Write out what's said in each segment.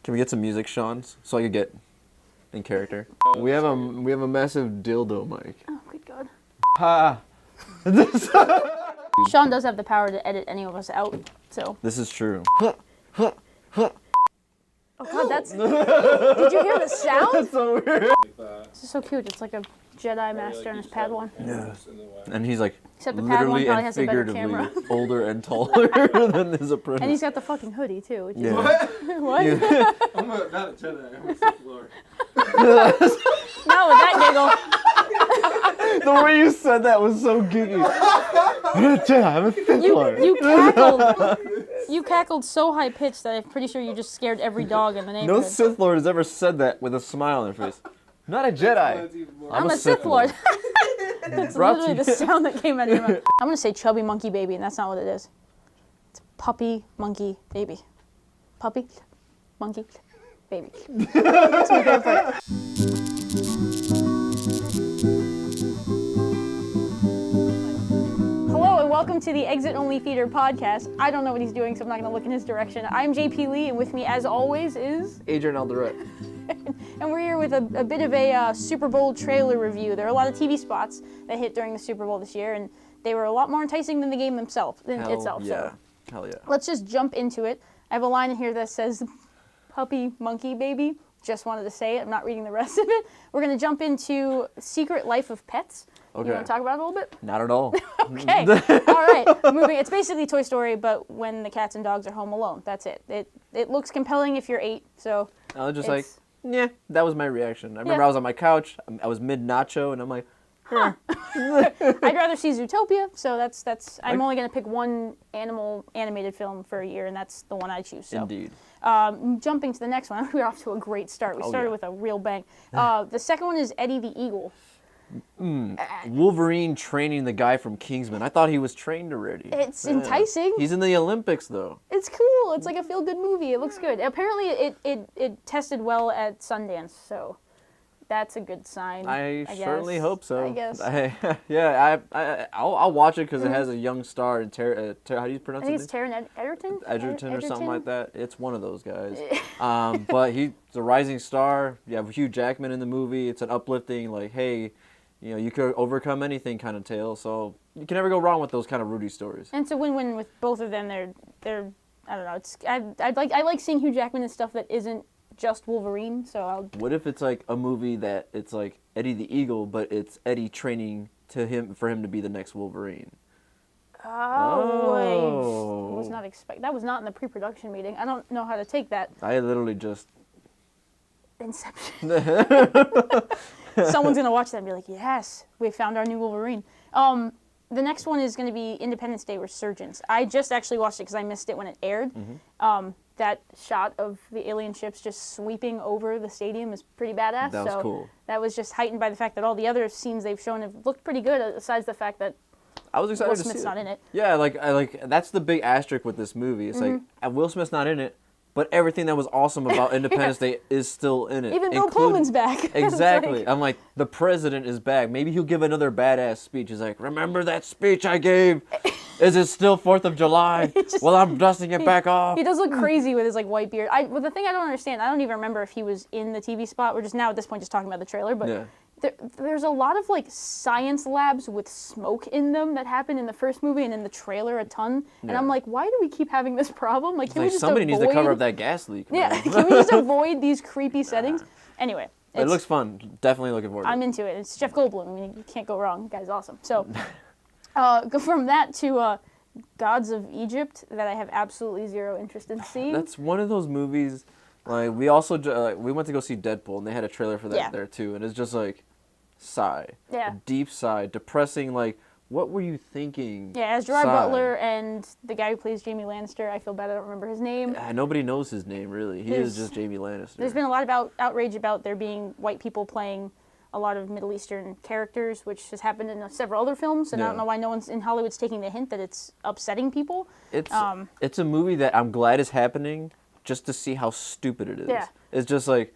Can we get some music, Sean, so I could get in character? We have a massive dildo mic. Oh, good God. Ha! Sean does have the power to edit any of us out, so. This is true. Oh God, that's. Did you hear the sound? That's so weird. This is so cute. It's like a Jedi Master and his Padawan. Yeah. And he's like Except the literally Padawan probably and has a better figuratively camera. older and taller than his apprentice. And he's got the fucking hoodie too. Which is Yeah. what? I'm not a Jedi, I'm a Sith Lord. Not with that The way you said that was so geeky. I'm a Sith giggle. Lord. You cackled so high pitched that I'm pretty sure you just scared every dog in the No neighborhood. Sith Lord has ever said that with a smile on their face. Not a Jedi. I'm a Sith Lord. That's Brought literally to the sound that came out of your mouth. I'm gonna say chubby monkey baby, and that's not what it is. It's puppy monkey baby. Puppy monkey baby. That's my favorite part. Hello and welcome to the Exit Only Theater podcast. I don't know what he's doing, so I'm not gonna look in his direction. I'm JP Lee, and with me, as always, is Adrian Alderette. and we're here with a bit of a Super Bowl trailer review. There are a lot of TV spots that hit during the Super Bowl this year, and they were a lot more enticing than the game itself. Yeah. So Hell yeah. let's just jump into it. I have a line in here that says, puppy monkey baby. Just wanted to say it. I'm not reading the rest of it. We're going to jump into Secret Life of Pets. Okay. You want to talk about it a little bit? Not at all. Okay. All right. Moving. It's basically Toy Story, but when the cats and dogs are home alone. That's it. It looks compelling if you're 8, so I was just like, it's- yeah, that was my reaction. I remember Yeah. I was on my couch, I was mid-nacho, and I'm like, huh. I'd rather see Zootopia, so that's. I'm only going to pick one animated film for a year, and that's the one I choose. So. Indeed. Jumping to the next one, we're off to a great start. We started with a real bang. The second one is Eddie the Eagle. Wolverine training the guy from Kingsman. I thought he was trained already. It's enticing. He's in the Olympics, though. It's cool. It's like a feel-good movie. It looks good. Apparently, it tested well at Sundance, so that's a good sign. I guess. certainly hope so. I guess. I'll watch it because it has a young star and how do you pronounce I think his it's name? Taron Egerton? Edgerton or something Edgerton? like that. It's one of those guys. But he's a rising star. You have Hugh Jackman in the movie. It's an uplifting, like, hey, you know, you could overcome anything kind of tale. So you can never go wrong with those kind of Rudy stories. And it's a win-win with both of them. They're I don't know. It's I like seeing Hugh Jackman in stuff that isn't just Wolverine. So I'll. What if it's like a movie that it's like Eddie the Eagle, but it's Eddie training for him to be the next Wolverine? Oh. I was not that was not in the pre-production meeting. I don't know how to take that. I literally just. Inception. Someone's gonna watch that and be like, "Yes, we found our new Wolverine." The next one is gonna be Independence Day Resurgence. I just actually watched it because I missed it when it aired. That shot of the alien ships just sweeping over the stadium is pretty badass. That was cool. That was just heightened by the fact that all the other scenes they've shown have looked pretty good, besides the fact that I was excited Will to see Smith's it. not in it. Yeah, that's the big asterisk with this movie. It's like Will Smith's not in it, but everything that was awesome about Independence Day is still in it. Even Bill Pullman's back. It's Exactly. like- I'm like, the president is back. Maybe he'll give another badass speech. He's like, remember that speech I gave? Is it still 4th of July? Well, I'm dusting it back off. He does look crazy with his like white beard. Well, the thing I don't understand, I don't even remember if he was in the TV spot. We're just now at this point just talking about the trailer, but Yeah. there's a lot of like science labs with smoke in them that happen in the first movie and in the trailer a ton. And Yeah. I'm like, why do we keep having this problem? Like, can we Like just somebody needs to avoid- cover up that gas leak. Yeah, man. can we just avoid these creepy settings? Anyway, It looks fun. Definitely looking forward to I'm it. into it. It's Jeff Goldblum. I mean, you can't go wrong. The guy's awesome. So, go from that to Gods of Egypt that I have absolutely zero interest in seeing. That's one of those movies. Like we also we went to go see Deadpool, and they had a trailer for that Yeah. there too, and it's just like sigh, Yeah. a deep sigh, depressing. Like, what were you thinking? Yeah, as Gerard sigh. Butler and the guy who plays Jamie Lannister, I feel bad I don't remember his name. Nobody knows his name really. He is just Jamie Lannister. There's been a lot of outrage about there being white people playing a lot of Middle Eastern characters, which has happened in several other films, and I don't Yeah. know why no one's in Hollywood's taking the hint that it's upsetting people. It's a movie that I'm glad is happening just to see how stupid it is. Yeah. It's just like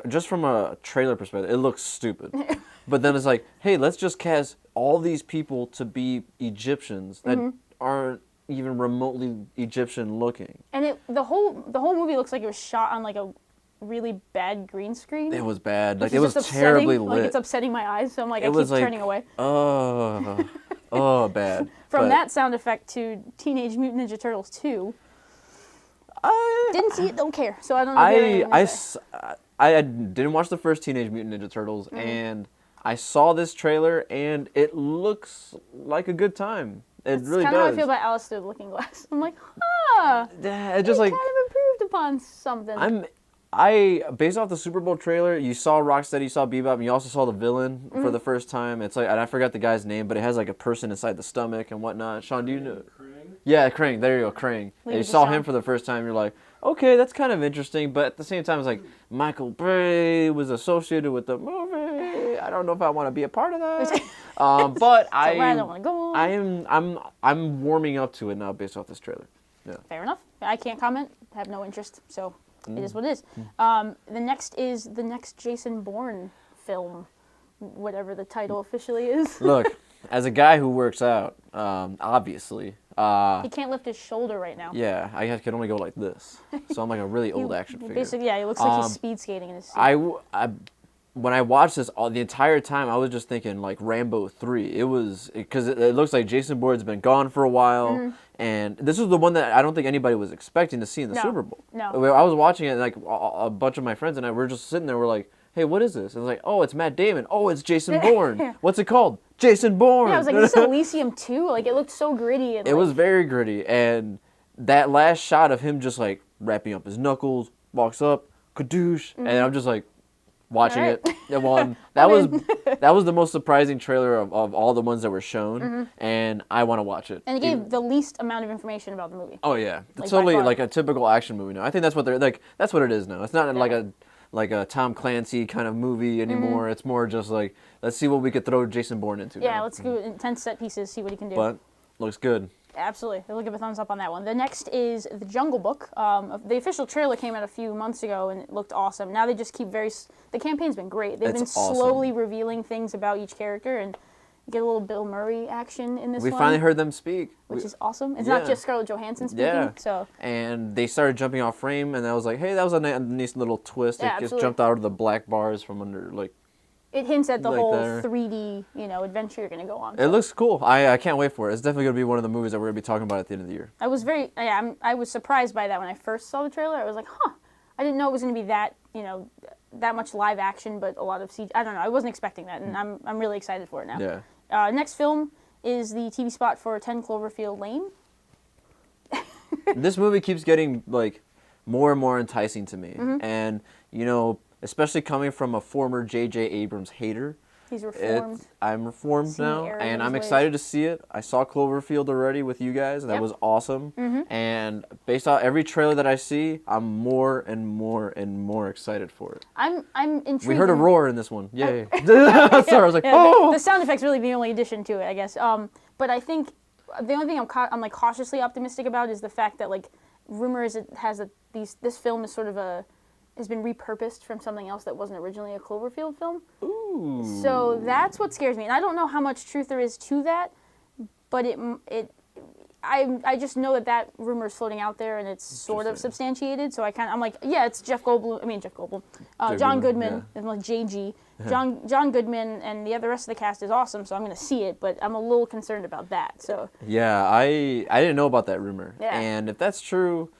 just from a trailer perspective, it looks stupid. But then it's like, hey, let's just cast all these people to be Egyptians that aren't even remotely Egyptian looking. And the whole movie looks like it was shot on like a really bad green screen. It was bad. Which Like it was just terribly upsetting. lit. Like it's upsetting my eyes, so I'm like, It I was keep like, turning away. Bad. From But that sound effect to Teenage Mutant Ninja Turtles 2. Didn't see it, don't care. So I don't know. If you have anything to say. I didn't watch the first Teenage Mutant Ninja Turtles, and I saw this trailer, and it looks like a good time. It really does. It's kind of how I feel about Alice Through the Looking Glass. I'm like, It just like kind of improved upon something. Based off the Super Bowl trailer, you saw Rocksteady, you saw Bebop, and you also saw the villain for the first time. It's like, and I forgot the guy's name, but it has like a person inside the stomach and whatnot. Sean, do you know? Krang? Yeah, Krang. There you go, Krang. And you saw him for the first time. You're like, okay, that's kind of interesting, but at the same time, it's like Michael Bay was associated with the movie. I don't know if I want to be a part of that. But I don't want to go on. I'm warming up to it now based off this trailer. Yeah. Fair enough. I can't comment. Have no interest. So it is what it is. The next is the next Jason Bourne film, whatever the title officially is. Look, as a guy who works out, obviously. He can't lift his shoulder right now. Yeah, I can only go like this. So I'm like a really old action figure. Basically, yeah, he looks like he's speed skating in his suit. When I watched this the entire time, I was just thinking like Rambo 3. It was because it looks like Jason Bourne's been gone for a while, and this was the one that I don't think anybody was expecting to see in the Super Bowl. No. I was watching it, and like a bunch of my friends and I were just sitting there. We're like, "Hey, what is this?" And it's like, "Oh, it's Matt Damon. Oh, it's Jason Bourne. What's it called? Jason Bourne." Yeah, I was like, "Is this Elysium 2?" Like, it looked so gritty. And it was very gritty, and that last shot of him just like wrapping up his knuckles, walks up, kadoosh, and I'm just like watching it. That was the most surprising trailer of all the ones that were shown, and I want to watch it. And it gave the least amount of information about the movie. Oh yeah, it's Like, totally by far. like a typical action movie now. I think that's what they're like. That's what it is now. It's not like a Tom Clancy kind of movie anymore. It's more just like, let's see what we could throw Jason Bourne into. Yeah, now. let's go intense set pieces, see what he can do. But looks good. Absolutely. We'll give a thumbs up on that one. The next is The Jungle Book. The official trailer came out a few months ago, and it looked awesome. Now they just keep the campaign's been great. They've been slowly revealing things about each character, and you get a little Bill Murray action in this one. We finally heard them speak. Which is awesome. It's not just Scarlett Johansson speaking. Yeah. So. And they started jumping off frame, and I was like, hey, that was a nice little twist. Yeah, it just jumped out of the black bars from under, like... It hints at the like whole there. 3D, adventure you're going to go on. It looks cool. I can't wait for it. It's definitely going to be one of the movies that we're going to be talking about at the end of the year. I was surprised by that when I first saw the trailer. I was like, I didn't know it was going to be that, that much live action, but a lot of CG. I don't know. I wasn't expecting that, and I'm really excited for it now. Yeah. Next film is the TV spot for 10 Cloverfield Lane. This movie keeps getting, like, more and more enticing to me. And, especially coming from a former J.J. Abrams hater. He's reformed. I'm reformed now, error and in I'm his excited to see it. I saw Cloverfield already with you guys, and that was awesome. And based on every trailer that I see, I'm more and more and more excited for it. I'm intrigued. We heard a roar in this one. Yay. Sorry, I was like, oh! The sound effect's really the only addition to it, I guess. But I think the only thing I'm like cautiously optimistic about is the fact that like rumors it has this film is sort of has been repurposed from something else that wasn't originally a Cloverfield film. Ooh. So that's what scares me, and I don't know how much truth there is to that, but I just know that rumor is floating out there, and it's sort of substantiated. So I'm like, yeah, it's Jeff Goldblum. John Goodman, and like JG. John Goodman and the rest of the cast is awesome, so I'm going to see it, but I'm a little concerned about that. So yeah, I didn't know about that rumor, and if that's true,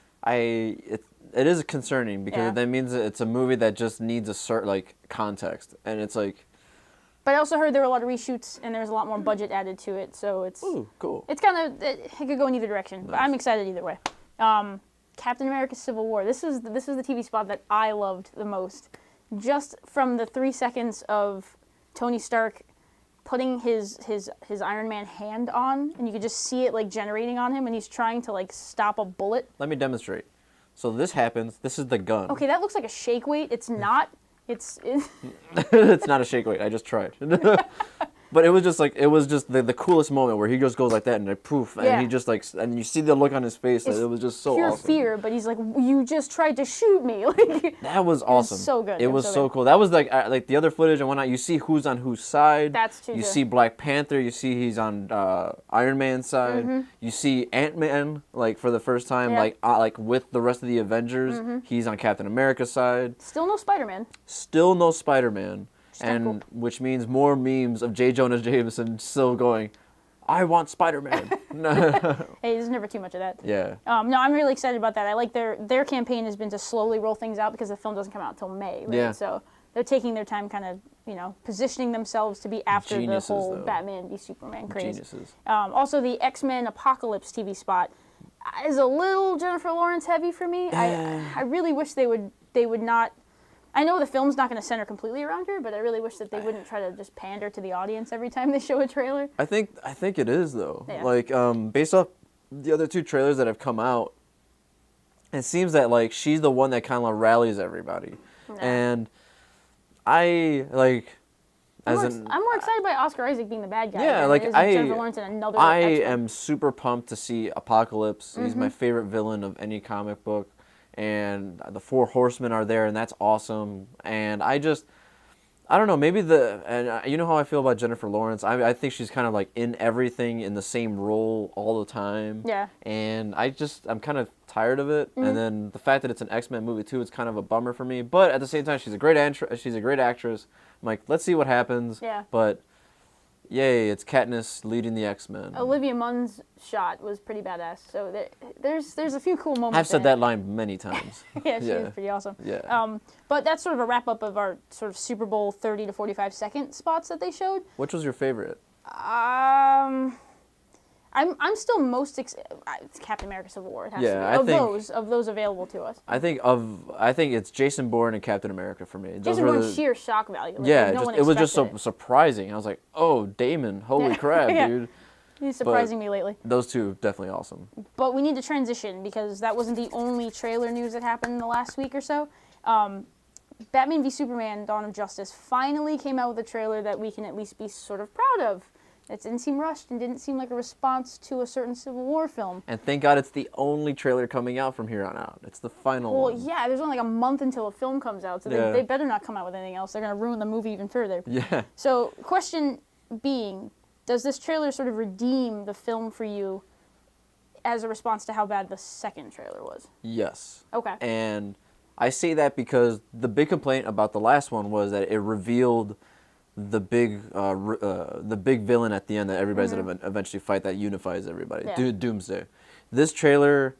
it is concerning because that means that it's a movie that just needs a certain context, and it's like. But I also heard there were a lot of reshoots, and there was a lot more budget added to it, so it's. Ooh, cool. It's it could go in either direction, but I'm excited either way. Captain America: Civil War. This is the TV spot that I loved the most, just from the 3 seconds of Tony Stark putting his Iron Man hand on, and you could just see it generating on him, and he's trying to stop a bullet. Let me demonstrate. So this happens. This is the gun. Okay, that looks like a shake weight. It's not. It's It's not a shake weight. I just tried. But it was just the coolest moment where he just goes like that and like poof, and he just like, and you see the look on his face, and it was just so pure awesome. fear, but he's like, you just tried to shoot me. Like, that was awesome. So good. It was so cool. That was like the other footage and whatnot. You see who's on whose side. That's true. You see Black Panther. You see he's on Iron Man's side. Mm-hmm. You see Ant-Man like for the first time, like with the rest of the Avengers. Mm-hmm. He's on Captain America's side. Still no Spider-Man. Still no Spider-Man. And cool. which means more memes of J. Jonah Jameson still going, I want Spider-Man. Hey, there's never too much of that. Yeah. No, I'm really excited about that. I like their campaign has been to slowly roll things out because the film doesn't come out until May. Right? Yeah. So they're taking their time, kind of, positioning themselves to be after Geniuses, the whole though. Batman v Superman craze. Geniuses. Also, the X-Men Apocalypse TV spot is a little Jennifer Lawrence heavy for me. I really wish they would not. I know the film's not going to center completely around her, but I really wish that they wouldn't try to just pander to the audience every time they show a trailer. I think it is though. Yeah. Like based off the other two trailers that have come out, it seems that like she's the one that kind of rallies everybody, and I like. I'm more excited by Oscar Isaac being the bad guy. Yeah, than like it is Jennifer Lawrence in another I X-Men. am super pumped to see Apocalypse. He's my favorite villain of any comic book, and the Four Horsemen are there, and that's awesome. And I don't know, maybe you know how I feel about Jennifer Lawrence. I think she's kind of like in everything in the same role all the time. Yeah. And I'm kind of tired of it. And then the fact that it's an X-Men movie too, it's kind of a bummer for me. But at the same time, she's a great actress. I'm like, let's see what happens. Yeah. But yay, it's Katniss leading the X-Men. Olivia Munn's shot was pretty badass. So there's a few cool moments. I've said in that it. line many times. Yeah, she was pretty awesome. Yeah. But that's sort of a wrap up of our sort of Super Bowl 30 to 45 second spots that they showed. Which was your favorite? I'm still most it's Captain America: Civil War. It has Yeah, to be. Of those available to us. I think it's Jason Bourne and Captain America for me. Jason Bourne's sheer shock value. Like, yeah, no one it was just so expected it. surprising. I was like, oh, Damon, holy crap, Yeah. dude. He's surprising me lately. Those two definitely awesome. But we need to transition because that wasn't the only trailer news that happened in the last week or so. Batman v Superman: Dawn of Justice finally came out with a trailer that we can at least be sort of proud of. It didn't seem rushed and didn't seem like a response to a certain Civil War film. And thank God it's the only trailer coming out from here on out. It's the final one. Well, yeah, there's only like a month until a film comes out, so they better not come out with anything else. They're going to ruin the movie even further. Yeah. So, question being, does this trailer sort of redeem the film for you as a response to how bad the second trailer was? Yes. Okay. And I say that because the big complaint about the last one was that it revealed the big villain at the end that everybody's going to eventually fight that unifies everybody. Yeah. Doomsday. This trailer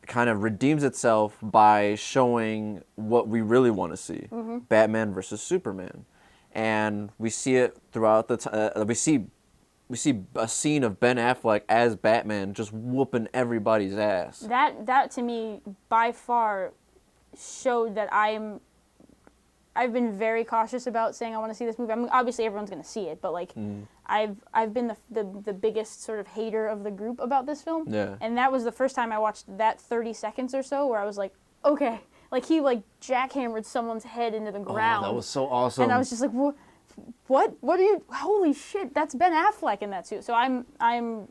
kind of redeems itself by showing what we really want to see. Batman versus Superman. And we see it throughout the we see a scene of Ben Affleck as Batman just whooping everybody's ass. That to me by far showed that I've been very cautious about saying I want to see this movie. I mean, obviously everyone's going to see it, but like I've been the biggest sort of hater of the group about this film. Yeah. And that was the first time I watched that 30 seconds or so where I was like, okay, like he like jackhammered someone's head into the ground. Oh, that was so awesome. And I was just like, what are you? Holy shit, that's Ben Affleck in that suit. So I'm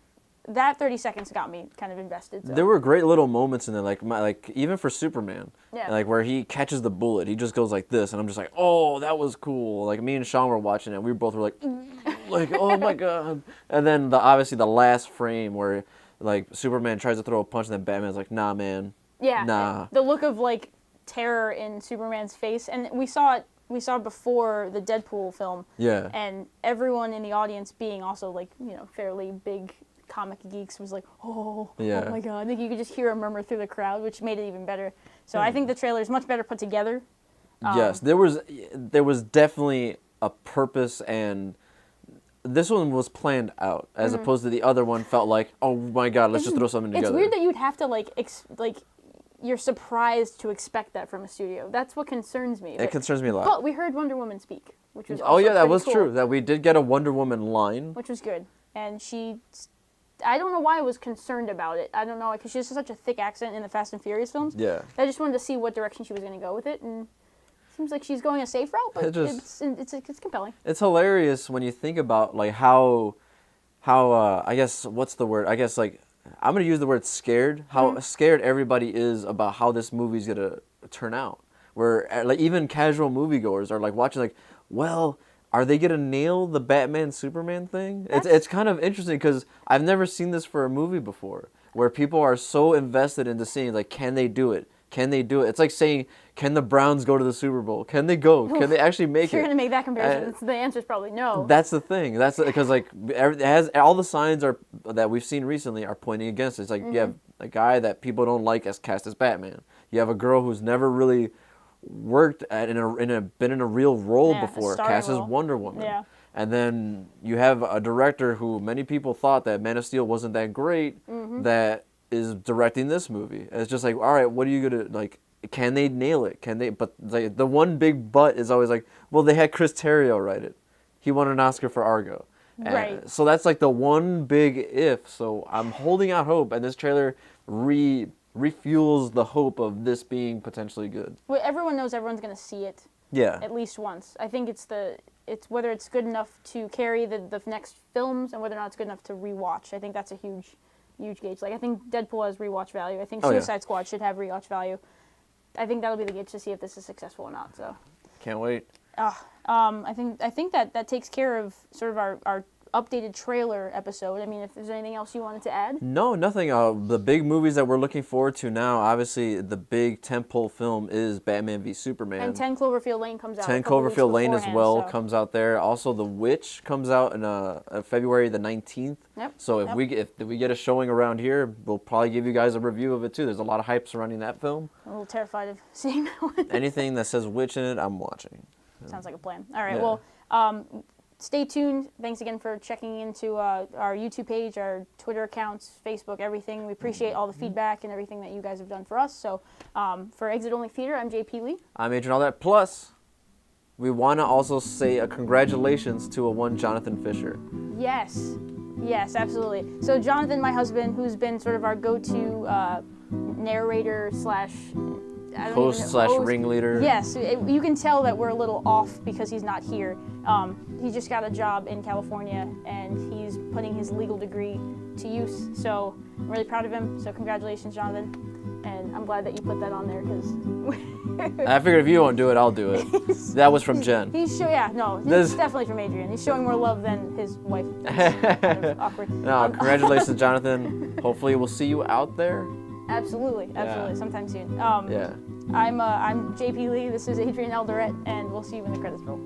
that 30 seconds got me kind of invested. So. There were great little moments in there, like even for Superman, Yeah. like where he catches the bullet, he just goes like this, and I'm just like, oh, that was cool. Like me and Sean were watching it, we both were like, oh my god. And then obviously the last frame where like Superman tries to throw a punch, and then Batman's like, nah, man. Yeah. Nah. The look of like terror in Superman's face, and we saw it before the Deadpool film. Yeah. And everyone in the audience, being also like fairly big comic geeks, was like, oh my god. I think you could just hear a murmur through the crowd, which made it even better. So I think the trailer is much better put together. Yes, there was definitely a purpose, and this one was planned out, as opposed to the other one felt like, oh my god, let's just throw something together. It's weird that you'd have to you're surprised to expect that from a studio. That's what concerns me. It concerns me a lot. But we heard Wonder Woman speak, which was Oh yeah, that pretty was cool, true. That we did get a Wonder Woman line. which was good. And I don't know why I was concerned about it. I don't know, because she has such a thick accent in the Fast and Furious films. Yeah. I just wanted to see what direction she was going to go with it, and Seems like she's going a safe route, but it's compelling. It's hilarious when you think about like how I guess what's the word? I guess like I'm gonna use the word scared. How scared everybody is about how this movie's gonna turn out. Where like even casual moviegoers are like watching like, well, are they gonna nail the Batman Superman thing? It's kind of interesting because I've never seen this for a movie before, where people are so invested into seeing like, can they do it? Can they do it? It's like saying, can the Browns go to the Super Bowl? Can they go? Can they actually make if you're it? You're gonna make that comparison. The answer is probably no. That's the thing. That's because like it has all the signs are that we've seen recently are pointing against it. It's like you have a guy that people don't like as cast as Batman. You have a girl who's never really worked been in a real role before, cast as Wonder Woman. Yeah. And then you have a director who many people thought that Man of Steel wasn't that great, that is directing this movie. And it's just like, all right, what are you gonna like? Can they nail it? Can they? But like, the one big but is always like, well, they had Chris Terrio write it. He won an Oscar for Argo. Right. So that's like the one big if. So I'm holding out hope, and this trailer refuels the hope of this being potentially good. Well, everyone knows everyone's gonna see it. Yeah. At least once. I think it's whether it's good enough to carry the next films and whether or not it's good enough to rewatch. I think that's a huge gauge. Like I think Deadpool has rewatch value. I think Suicide Squad should have rewatch value. I think that'll be the gauge to see if this is successful or not. So. Can't wait. I think that takes care of sort of our updated trailer episode. I mean, if there's anything else you wanted to add? No, nothing. The big movies that we're looking forward to now, obviously, the big tentpole film is Batman v Superman. And 10 Cloverfield Lane comes out. 10 Cloverfield Lane as well comes out there. Also, The Witch comes out in February the 19th. Yep. So if we get a showing around here, we'll probably give you guys a review of it too. There's a lot of hype surrounding that film. I'm a little terrified of seeing that one. Anything that says witch in it, I'm watching. Sounds like a plan. All right. Yeah. Well, stay tuned. Thanks again for checking into our YouTube page, our Twitter accounts, Facebook, everything. We appreciate all the feedback and everything that you guys have done for us. So for Exit Only Theater, I'm JP Lee. I'm Adrian Alldat. Plus, we want to also say a congratulations to one Jonathan Fisher. Yes, absolutely. So Jonathan, my husband, who's been sort of our go-to narrator / host / ringleader. Yes, you can tell that we're a little off because he's not here. He just got a job in California, and he's putting his legal degree to use. So I'm really proud of him. So congratulations, Jonathan. And I'm glad that you put that on there because I figured if you won't do it, I'll do it. That was from Jen. This definitely from Adrian. He's showing more love than his wife. It's kind of awkward. No, congratulations, Jonathan. Hopefully we'll see you out there. Absolutely, Yeah. sometime soon. Yeah. I'm JP Lee. This is Adrian Eldoret, and we'll see you when the credits roll.